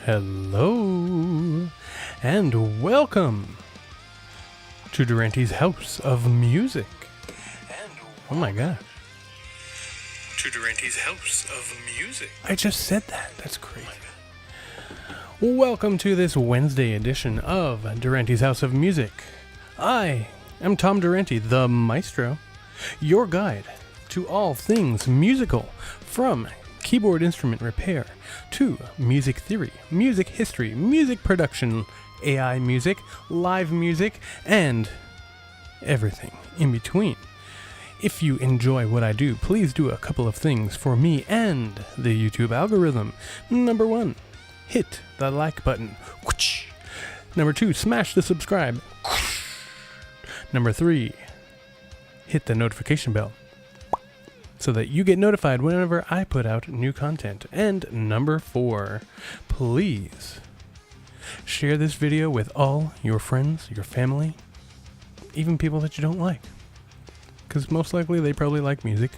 Hello, and welcome to Durante's House of Music. Oh my gosh. To Durante's House of Music. I just said that. That's crazy. Welcome to this Wednesday edition of Durante's House of Music. I am Tom Durante, the maestro, your guide to all things musical, from keyboard instrument repair to music theory, music history, music production, AI music, live music, and everything in between. If you enjoy what I do, please do a couple of things for me and the YouTube algorithm. Number 1, hit the like button. Number 2, smash the subscribe. Number 3, hit the notification bell so that you get notified whenever I put out new content. And number 4, please share this video with all your friends, your family, even people that you don't like, because most likely they probably like music.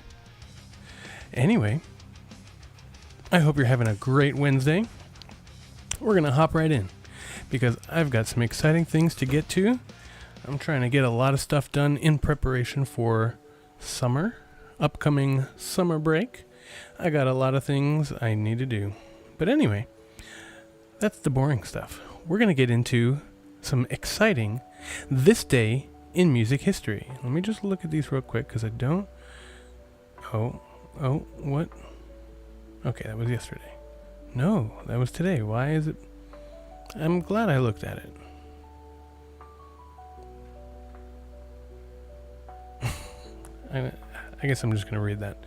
Anyway, I hope you're having a great Wednesday. We're gonna hop right in because I've got some exciting things to get to. I'm trying to get a lot of stuff done in preparation for upcoming summer break. I got a lot of things I need to do. But anyway, that's the boring stuff. We're going to get into some exciting this day in music history. Let me just look at these real quick because I don't... Oh, what? Okay, that was yesterday. No, that was today. Why is it... I'm glad I looked at it. I guess I'm just going to read that.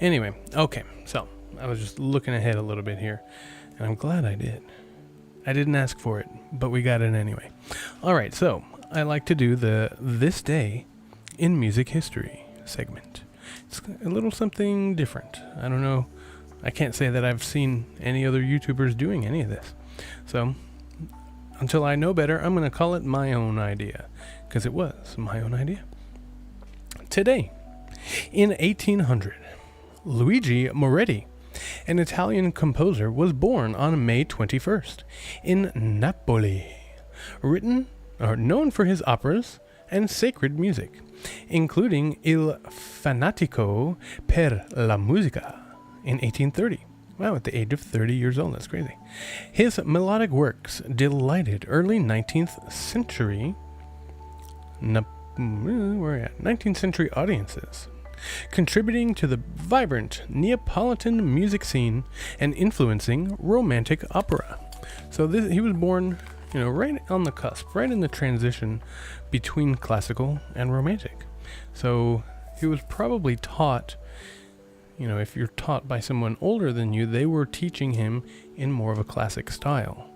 Anyway, okay, so I was just looking ahead a little bit here, and I'm glad I did. I didn't ask for it, but we got it anyway. All right, so I like to do the This Day in Music History segment. It's a little something different. I don't know. I can't say that I've seen any other YouTubers doing any of this. So until I know better, I'm going to call it my own idea, because it was my own idea. Today, in 1800, Luigi Moretti, an Italian composer, was born on May 21st in Napoli. Known for his operas and sacred music, including Il Fanatico per la Musica in 1830. Wow, at the age of 30 years old, that's crazy. His melodic works delighted early 19th century 19th century audiences, contributing to the vibrant Neapolitan music scene and influencing Romantic opera. So he was born, right on the cusp, right in the transition between classical and Romantic. So he was probably taught, if you're taught by someone older than you, they were teaching him in more of a classic style.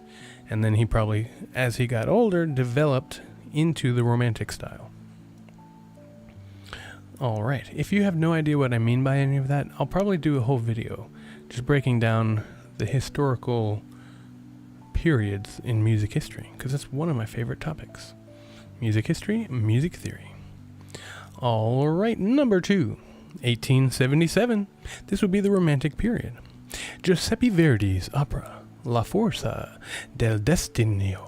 And then he probably, as he got older, developed into the Romantic style. All right, if you have no idea what I mean by any of that, I'll probably do a whole video just breaking down the historical periods in music history, because it's one of my favorite topics. Music history, music theory. All right, number 2, 1877. This would be the Romantic period. Giuseppe Verdi's opera La Forza del Destino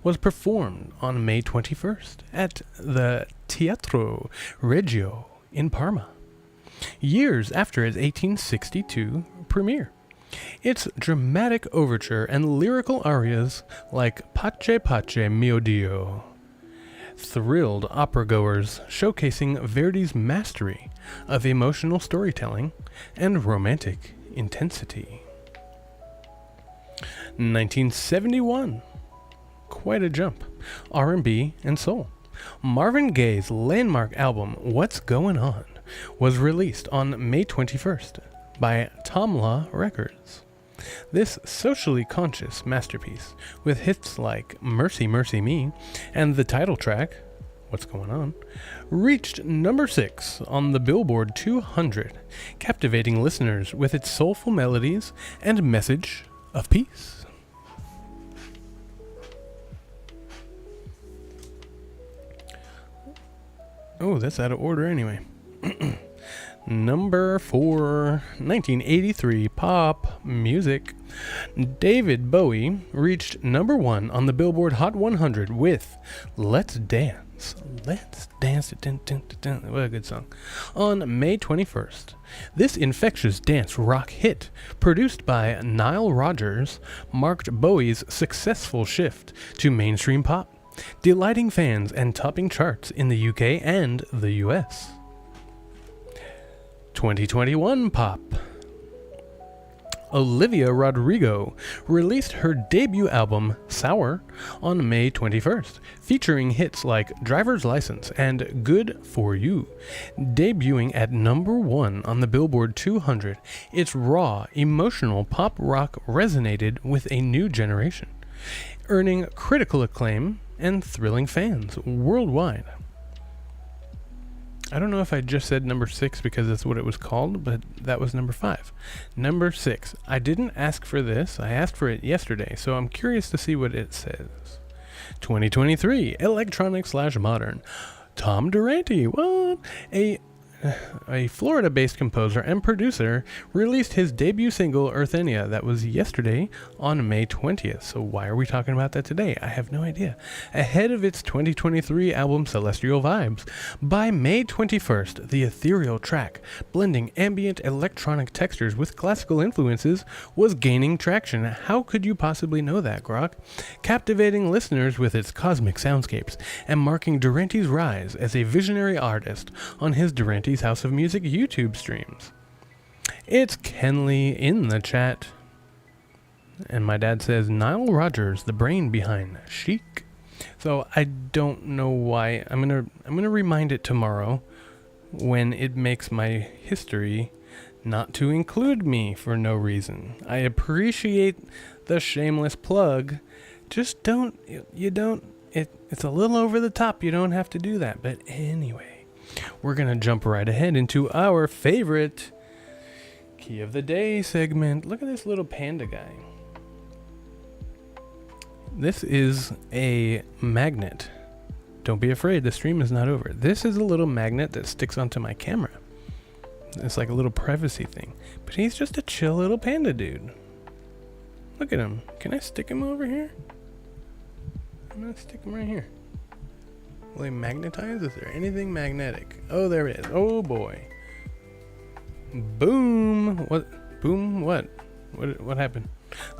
was performed on May 21st at the Teatro Regio in Parma, years after its 1862 premiere. Its dramatic overture and lyrical arias like Pace Pace Mio Dio thrilled opera-goers, showcasing Verdi's mastery of emotional storytelling and romantic intensity. 1971. Quite a jump. R&B and soul. Marvin Gaye's landmark album, What's Going On, was released on May 21st by Tamla Records. This socially conscious masterpiece, with hits like Mercy Mercy Me and the title track, What's Going On, reached number 6 on the Billboard 200, captivating listeners with its soulful melodies and message of peace. Oh, that's out of order anyway. Number 4, 1983 pop music. David Bowie reached number 1 on the Billboard Hot 100 with Let's Dance. Let's Dance. Dun, dun, dun, dun. What a good song. On May 21st, this infectious dance rock hit, produced by Nile Rodgers, marked Bowie's successful shift to mainstream pop, delighting fans and topping charts in the UK and the US. 2021 pop. Olivia Rodrigo released her debut album, Sour, on May 21st, featuring hits like Driver's License and Good For You. Debuting at number 1 on the Billboard 200, its raw, emotional pop rock resonated with a new generation, earning critical acclaim and thrilling fans worldwide. I don't know if I just said number 6 because that's what it was called, but that was number 5. Number 6. I didn't ask for this. I asked for it yesterday, so I'm curious to see what it says. 2023, electronic/modern. Tom Durante, what? A Florida-based composer and producer released his debut single, Earthenia. That was yesterday on May 20th. So why are we talking about that today? I have no idea. Ahead of its 2023 album, Celestial Vibes. By May 21st, the ethereal track, blending ambient electronic textures with classical influences, was gaining traction. How could you possibly know that, Grok? Captivating listeners with its cosmic soundscapes and marking Durante's rise as a visionary artist on his Durante's House of Music YouTube streams. It's Kenley in the chat. And my dad says, Nile Rodgers, the brain behind Chic. So I don't know why. I'm gonna remind it tomorrow when it makes my history not to include me for no reason. I appreciate the shameless plug. Just it's a little over the top. You don't have to do that. But anyway, we're going to jump right ahead into our favorite Key of the Day segment. Look at this little panda guy. This is a magnet. Don't be afraid, the stream is not over. This is a little magnet that sticks onto my camera. It's like a little privacy thing. But he's just a chill little panda dude. Look at him. Can I stick him over here? I'm going to stick him right here. Will he magnetize? Is there anything magnetic? Oh, there it is. Oh, boy. Boom. What? Boom? What? What happened?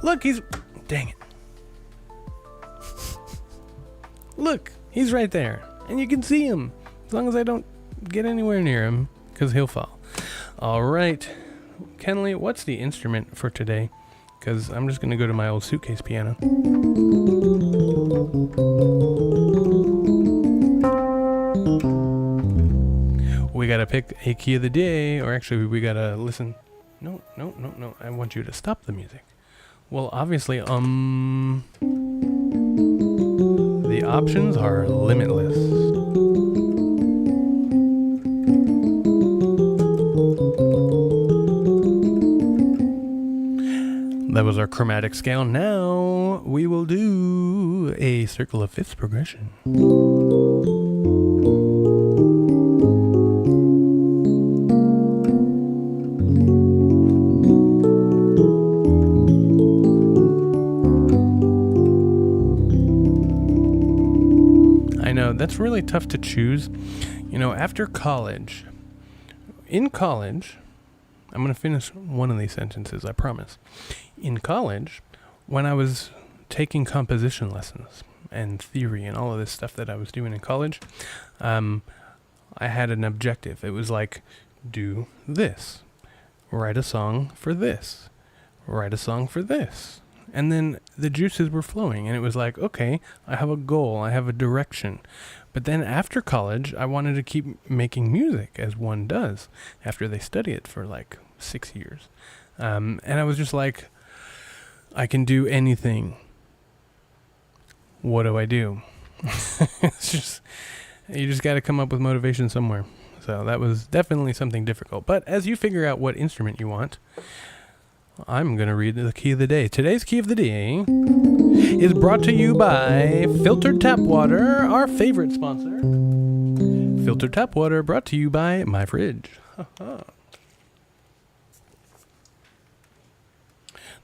Look, he's... Dang it. Look, he's right there. And you can see him. As long as I don't get anywhere near him, because he'll fall. All right. Kenley, what's the instrument for today? Because I'm just going to go to my old suitcase piano. We gotta pick a key of the day, or actually we gotta listen. No. I want you to stop the music. Well, obviously, the options are limitless. That was our chromatic scale. Now we will do a circle of fifths progression. That's really tough to choose. You know, after college, in college, I'm going to finish one of these sentences, I promise. In college, when I was taking composition lessons and theory and all of this stuff that I was doing in college, I had an objective. It was like, do this, write a song for this, write a song for this. And then the juices were flowing, and it was like, okay, I have a goal, I have a direction. But then after college, I wanted to keep making music, as one does, after they study it for like 6 years. And I was just like, I can do anything. What do I do? It's just, you just got to come up with motivation somewhere. So that was definitely something difficult. But as you figure out what instrument you want, I'm going to read the key of the day. Today's key of the day is brought to you by Filtered Tap Water, our favorite sponsor. Filtered Tap Water brought to you by My Fridge.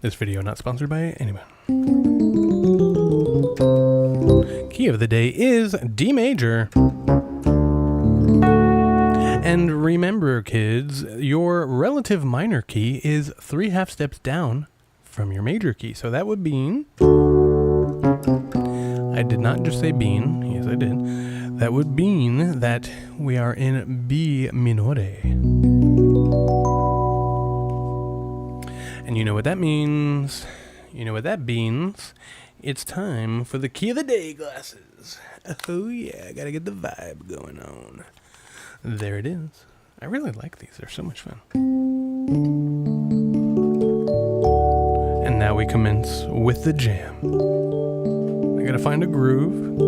This video not sponsored by anyone. Key of the day is D major. And remember, kids, your relative minor key is 3 half steps down from your major key. So that would mean, I did not just say bean, yes I did. That would mean that we are in B minore. And you know what that means? You know what that means? It's time for the key of the day glasses. Oh yeah, I gotta get the vibe going on. There it is. I really like these. They're so much fun. And now we commence with the jam. I gotta find a groove.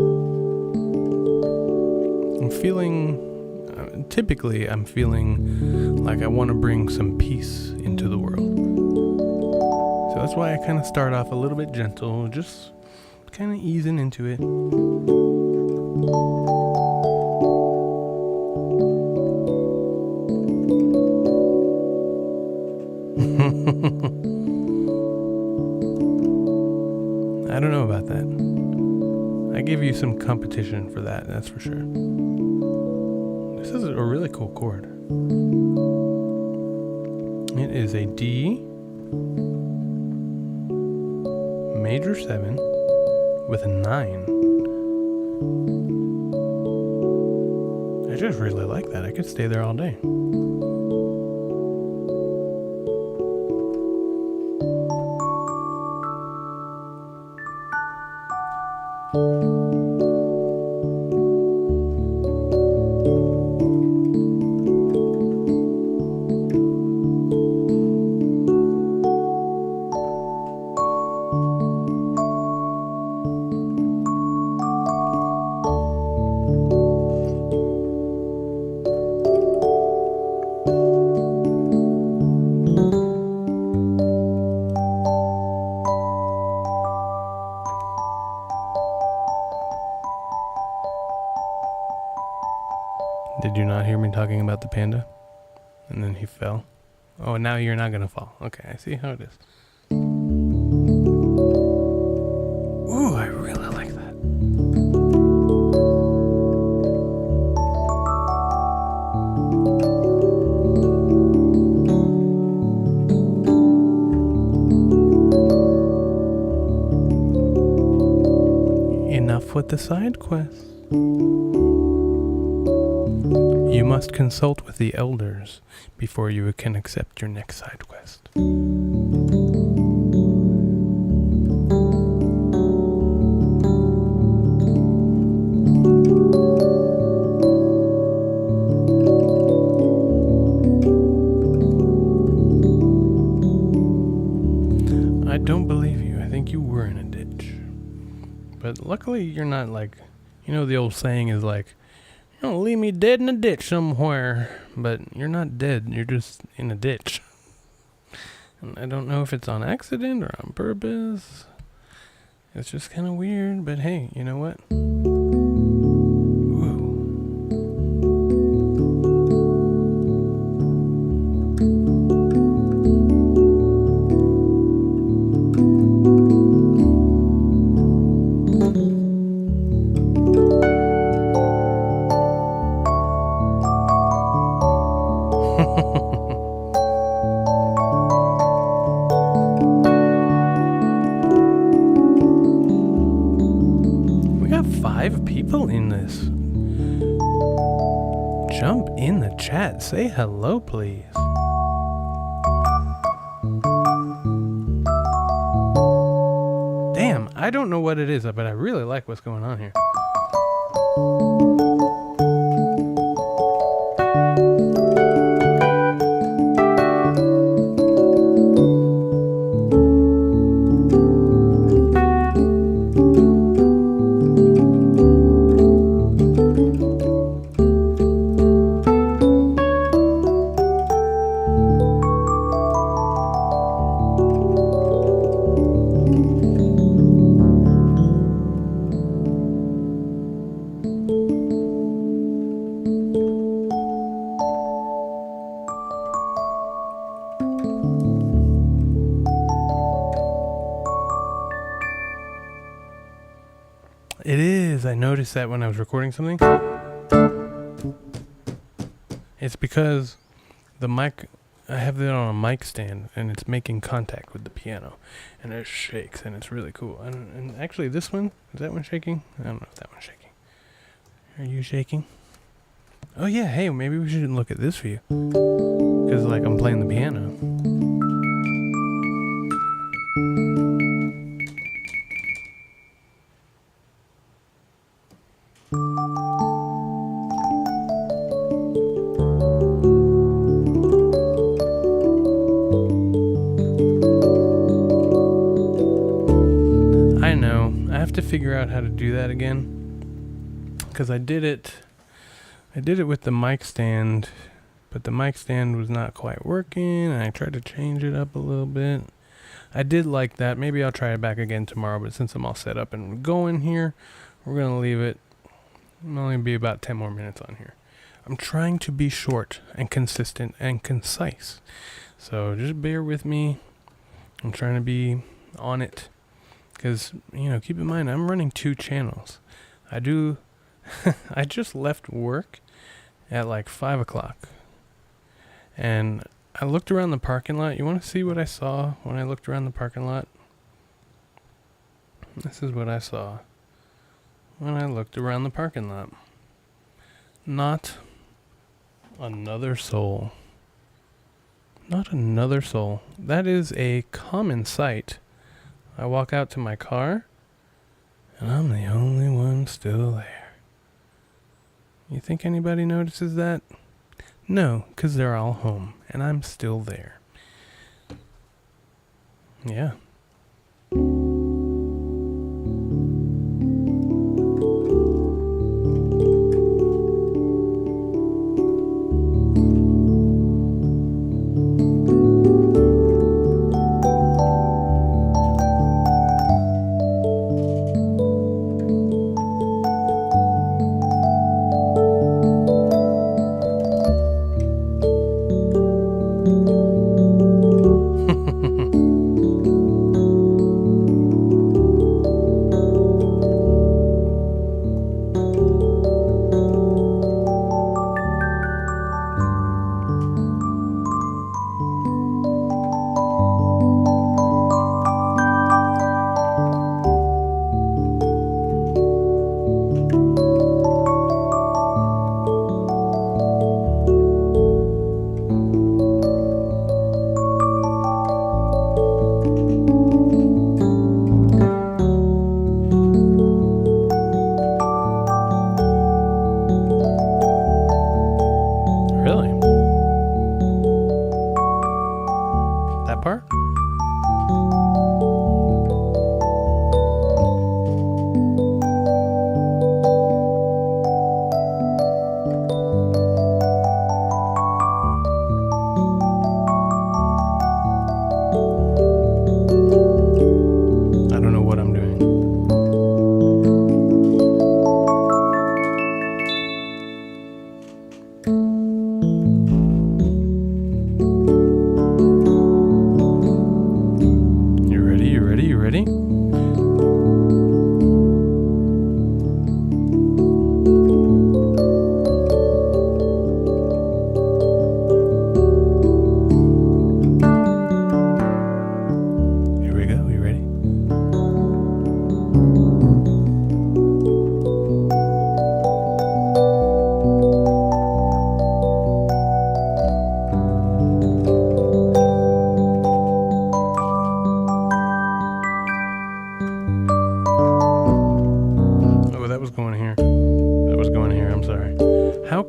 I'm feeling, typically I'm feeling like I want to bring some peace into the world. So that's why I kind of start off a little bit gentle, just kind of easing into it. I don't know about that. I give you some competition for that, that's for sure. This is a really cool chord. It is a D major 7 with a 9. I just really like that. I could stay there all day. Did you not hear me talking about the panda? And then he fell. Oh, now you're not gonna fall. Okay, I see how it is. Ooh, I really like that. Enough with the side quests. You must consult with the elders before you can accept your next side quest. I don't believe you. I think you were in a ditch. But luckily you're not like, you know, the old saying is like, don't leave me dead in a ditch somewhere. But you're not dead. You're just in a ditch. And I don't know if it's on accident or on purpose. It's just kind of weird. But hey, you know what? We got 5 people in this. Jump in the chat. Say hello, please. Damn, I don't know what it is, but I really like what's going on here. because I noticed that when I was recording something. It's because the mic, I have it on a mic stand and it's making contact with the piano and it shakes and it's really cool. And actually this one, is that one shaking? I don't know if that one's shaking. Are you shaking? Oh yeah, hey, maybe we should look at this view. Because like I'm playing the piano. To figure out how to do that again, because I did it with the mic stand, but the mic stand was not quite working and I tried to change it up a little bit. I did like that. Maybe I'll try it back again tomorrow, but since I'm all set up and going here, we're gonna leave it. It'll only be about 10 more minutes on here. I'm trying to be short and consistent and concise, so just bear with me. I'm trying to be on it. Because, keep in mind, I'm running 2 channels. I just left work at like 5 o'clock. And I looked around the parking lot. You want to see what I saw when I looked around the parking lot? This is what I saw when I looked around the parking lot. Not another soul. Not another soul. That is a common sight. I walk out to my car, and I'm the only one still there. You think anybody notices that? No, 'cause they're all home, and I'm still there. Yeah.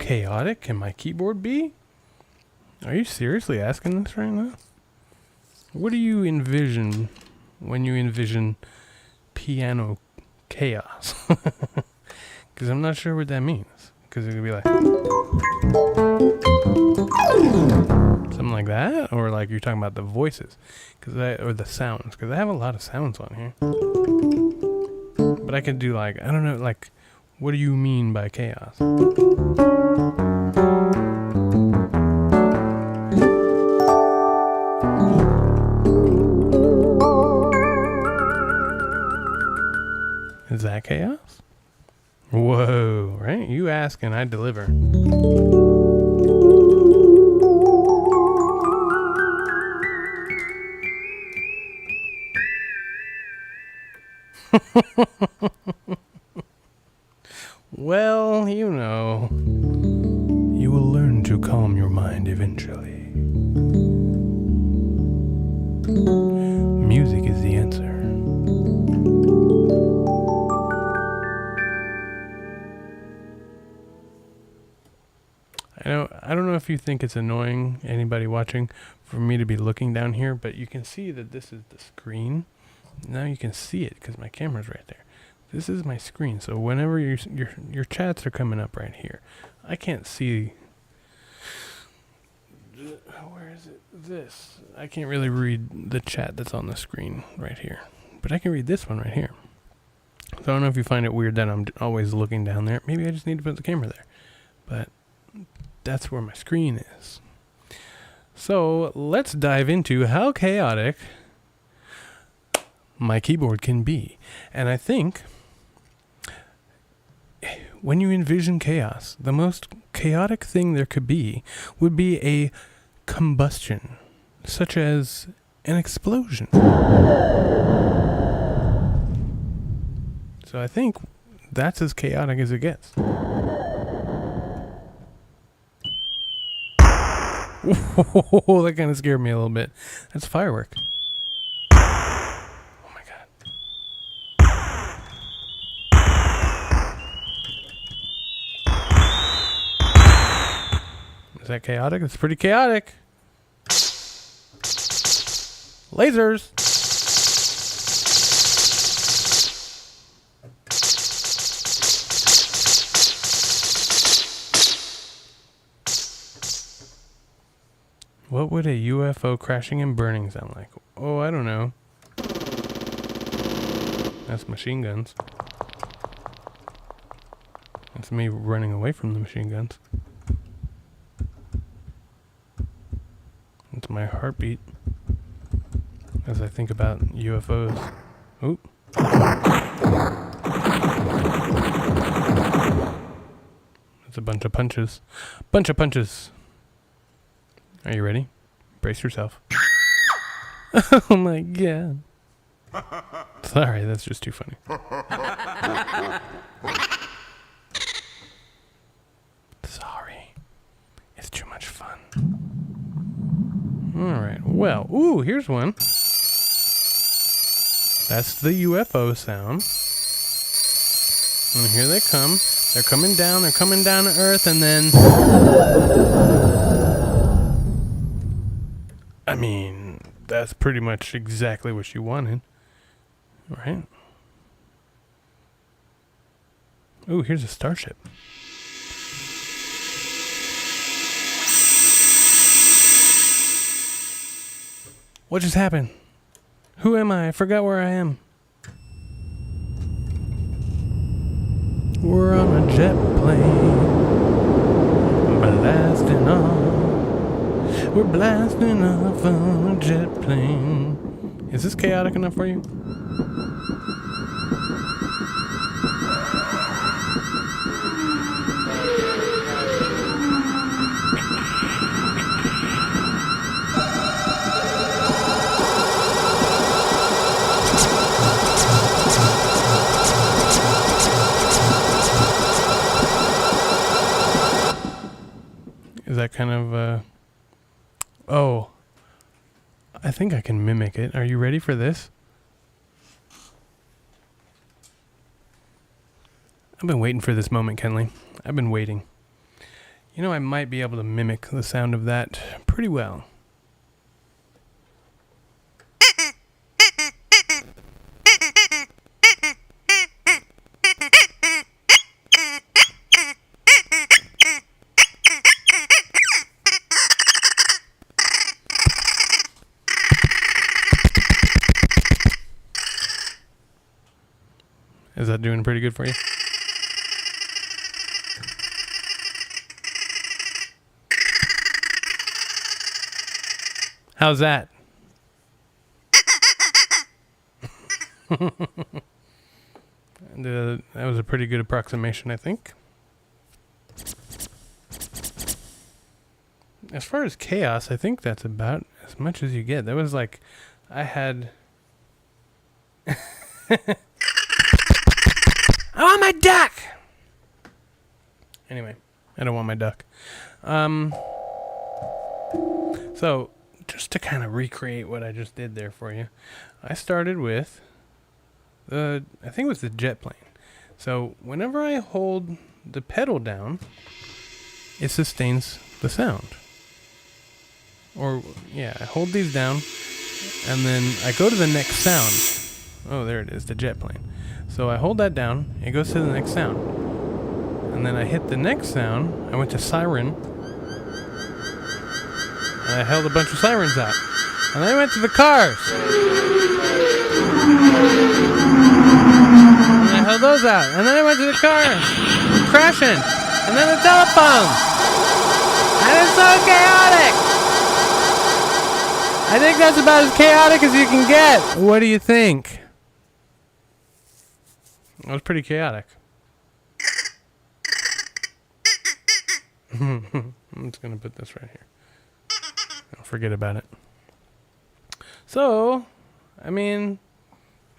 chaotic can my keyboard be? Are you seriously asking this right now? What do you envision when you envision piano chaos? Because I'm not sure what that means. Because it could be like something like that, or like you're talking about the voices, or the sounds. Because I have a lot of sounds on here. But I could do like, I don't know, like, what do you mean by chaos? Is that chaos? Whoa, right? You ask and I deliver. Well, you know, you will learn to calm your mind eventually. Music is the answer. I don't know if you think it's annoying, anybody watching, for me to be looking down here, but you can see that this is the screen. Now you can see it because my camera's right there. This is my screen, so whenever your chats are coming up right here, I can't see. Where is it? This. I can't really read the chat that's on the screen right here, but I can read this one right here. So I don't know if you find it weird that I'm always looking down there. Maybe I just need to put the camera there, but that's where my screen is. So let's dive into how chaotic my keyboard can be. And I think when you envision chaos, the most chaotic thing there could be would be a combustion, such as an explosion. So I think that's as chaotic as it gets. Whoa, that kind of scared me a little bit. That's a firework. Oh my god. Is that chaotic? It's pretty chaotic. Lasers. What would a UFO crashing and burning sound like? Oh, I don't know. That's machine guns. That's me running away from the machine guns. It's my heartbeat as I think about UFOs. Oop. That's a bunch of punches. Bunch of punches. Are you ready? Brace yourself. Oh my god. Sorry, that's just too funny. Sorry. It's too much fun. Alright, well, ooh, here's one. That's the UFO sound. And here they come. They're coming down to Earth, and then... I mean, that's pretty much exactly what you wanted. Right? Ooh, here's a starship. What just happened? Who am I? I forgot where I am. We're on a jet plane, blasting off. We're blasting off on a jet plane. Is this chaotic enough for you? Is that kind of, oh, I think I can mimic it. Are you ready for this? I've been waiting for this moment, Kenley. I've been waiting. You know, I might be able to mimic the sound of that pretty well. Is that doing pretty good for you? How's that? That That was a pretty good approximation, I think. As far as chaos, I think that's about as much as you get. That was like, I had... I want my duck! Anyway, I don't want my duck. So, just to kind of recreate what I just did there for you, I started with I think it was the jet plane. So, whenever I hold the pedal down, it sustains the sound. Or, yeah, I hold these down, and then I go to the next sound. Oh, there it is, the jet plane. So I hold that down, it goes to the next sound. And then I hit the next sound, I went to siren, and I held a bunch of sirens out. And then I went to the cars. And I held those out. And then I went to the cars, crashing. And then the telephone. And it's so chaotic. I think that's about as chaotic as you can get. What do you think? That was pretty chaotic. I'm just going to put this right here. Don't forget about it. So, I mean,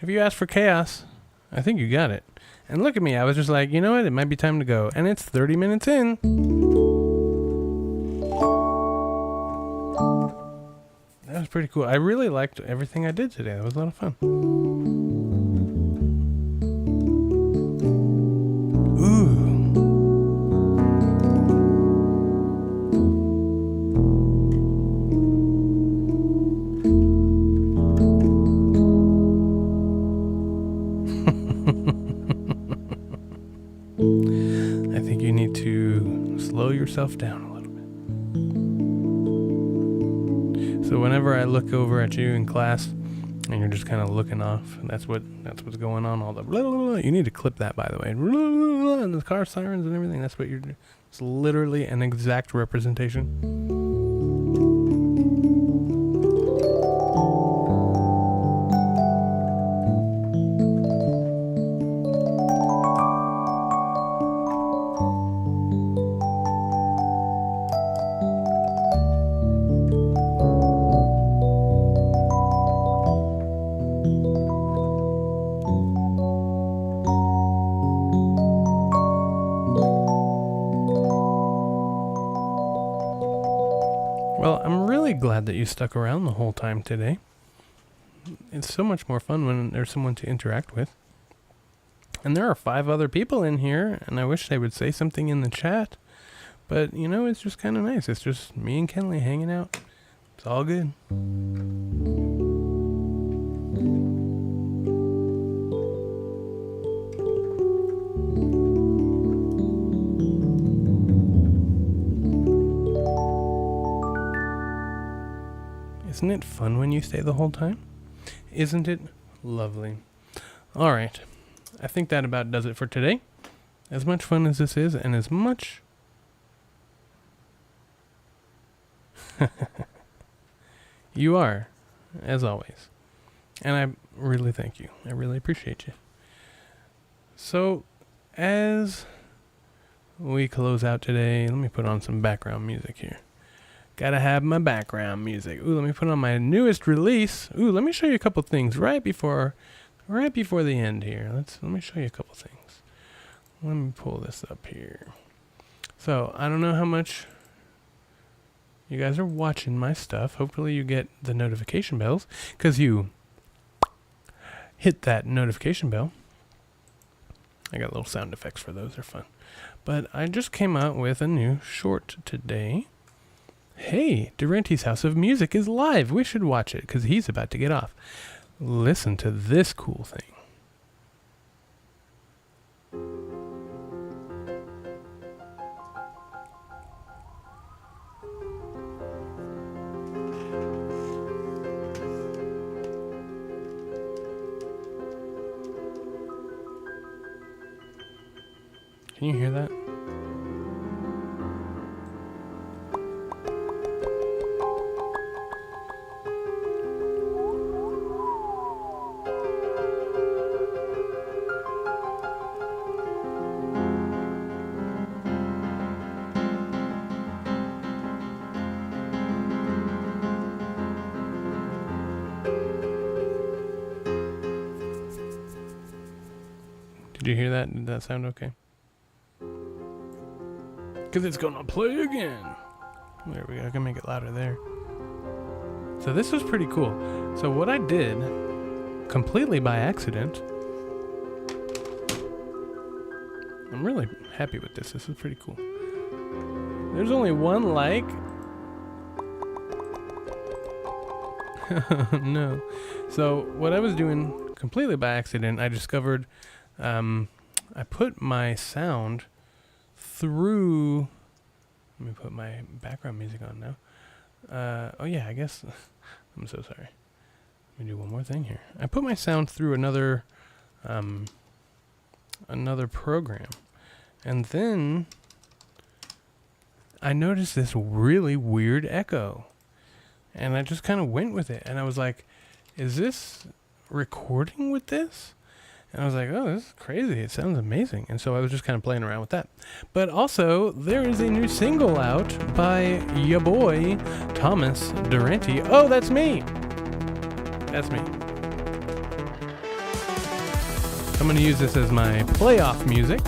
if you ask for chaos, I think you got it. And look at me. I was just like, you know what? It might be time to go. And it's 30 minutes in. That was pretty cool. I really liked everything I did today. That was a lot of fun. Ooh. I think you need to slow yourself down a little bit. So whenever I look over at you in class and you're just kind of looking off, that's what's going on. All the blah, blah, blah. You need to clip that, by the way. Blah, blah, blah, and the car sirens and everything. That's what you're doing. It's literally an exact representation. Well, I'm really glad that you stuck around the whole time today. It's so much more fun when there's someone to interact with. And there are 5 other people in here, and I wish they would say something in the chat. But, you know, it's just kind of nice. It's just me and Kenley hanging out. It's all good. Isn't it fun when you stay the whole time? Isn't it lovely? All right. I think that about does it for today. As much fun as this is, and as much... you are, as always. And I really thank you. I really appreciate you. So, as we close out today, let me put on some background music here. Gotta have my background music. Ooh, let me put on my newest release. Ooh, let me show you a couple things right before the end here. Let me show you a couple things. Let me pull this up here. So, I don't know how much you guys are watching my stuff. Hopefully you get the notification bells, because you hit that notification bell. I got little sound effects for those. They're fun. But I just came out with a new short today. Hey, Durante's House of Music is live. We should watch it because he's about to get off. Listen to this cool thing. Can you hear that? Did you hear that? Did that sound okay? Because it's going to play again. There we go. I can make it louder there. So this was pretty cool. So what I did, completely by accident, I'm really happy with this. This is pretty cool. There's only one like. No. So what I was doing completely by accident, I discovered I put my sound through. Let me put my background music on now. Oh yeah, I guess. I'm so sorry. Let me do one more thing here. I put my sound through another program, and then I noticed this really weird echo, and I just kind of went with it, and I was like, is this recording with this? And I was like, oh, this is crazy. It sounds amazing. And so I was just kind of playing around with that. But also, there is a new single out by ya boy, Thomas Durante. Oh, that's me. That's me. I'm going to use this as my playoff music.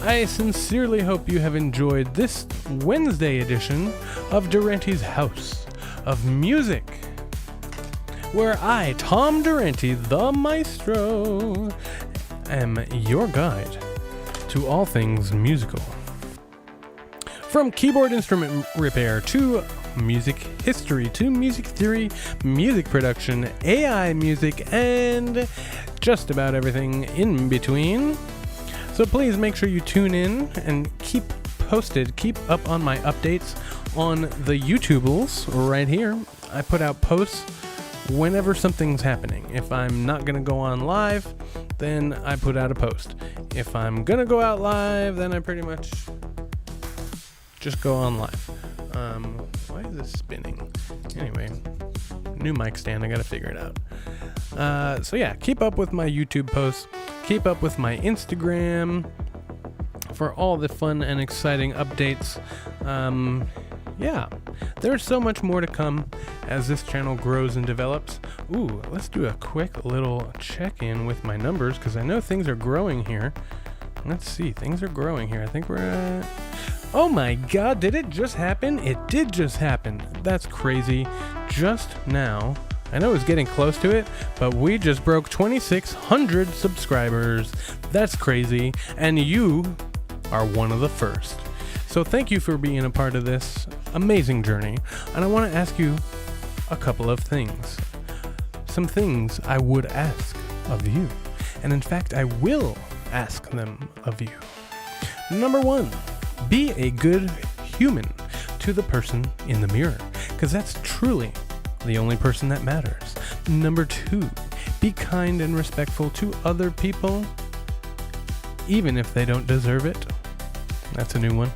I sincerely hope you have enjoyed this Wednesday edition of Durante's House of Music, where I, Tom Durante, the maestro, am your guide to all things musical. From keyboard instrument repair to music history to music theory, music production, AI music, and just about everything in between. So please make sure you tune in and keep posted, keep up on my updates on the YouTubles right here. I put out posts whenever something's happening. If I'm not going to go on live, then I put out a post. If I'm going to go out live, then I pretty much just go on live. Why is this spinning? Anyway, new mic stand, I got to figure it out. So yeah, keep up with my YouTube posts. Keep up with my Instagram for all the fun and exciting updates. Yeah, there's so much more to come as this channel grows and develops. Ooh, let's do a quick little check-in with my numbers, because I know things are growing here. Let's see, things are growing here. I think we're at... Oh my god, did it just happen? It did just happen. That's crazy. Just now... I know it's getting close to it, but we just broke 2,600 subscribers. That's crazy, and you are one of the first. So thank you for being a part of this amazing journey, and I want to ask you a couple of things. Some things I would ask of you, and in fact, I will ask them of you. Number one, be a good human to the person in the mirror, because that's truly the only person that matters. Number two, be kind and respectful to other people, even if they don't deserve it. That's a new one.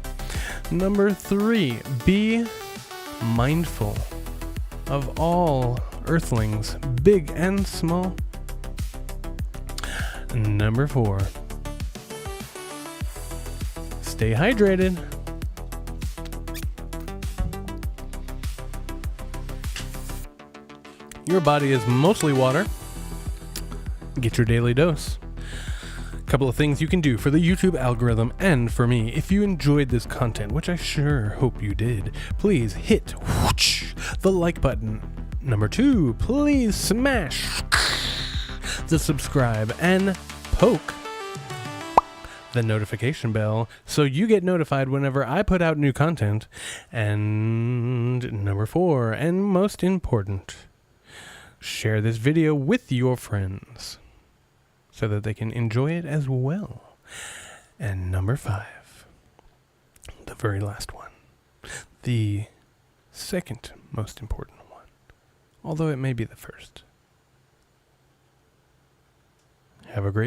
Number three, be mindful of all earthlings, big and small. Number four, stay hydrated. Your body is mostly water. Get your daily dose. A couple of things you can do for the YouTube algorithm and for me. If you enjoyed this content, which I sure hope you did, please hit the like button. Number two, please smash the subscribe and poke the notification bell so you get notified whenever I put out new content. And number four, and most important, share this video with your friends so that they can enjoy it as well. And number five, the very last one, the second most important one, although it may be the first. Have a great night.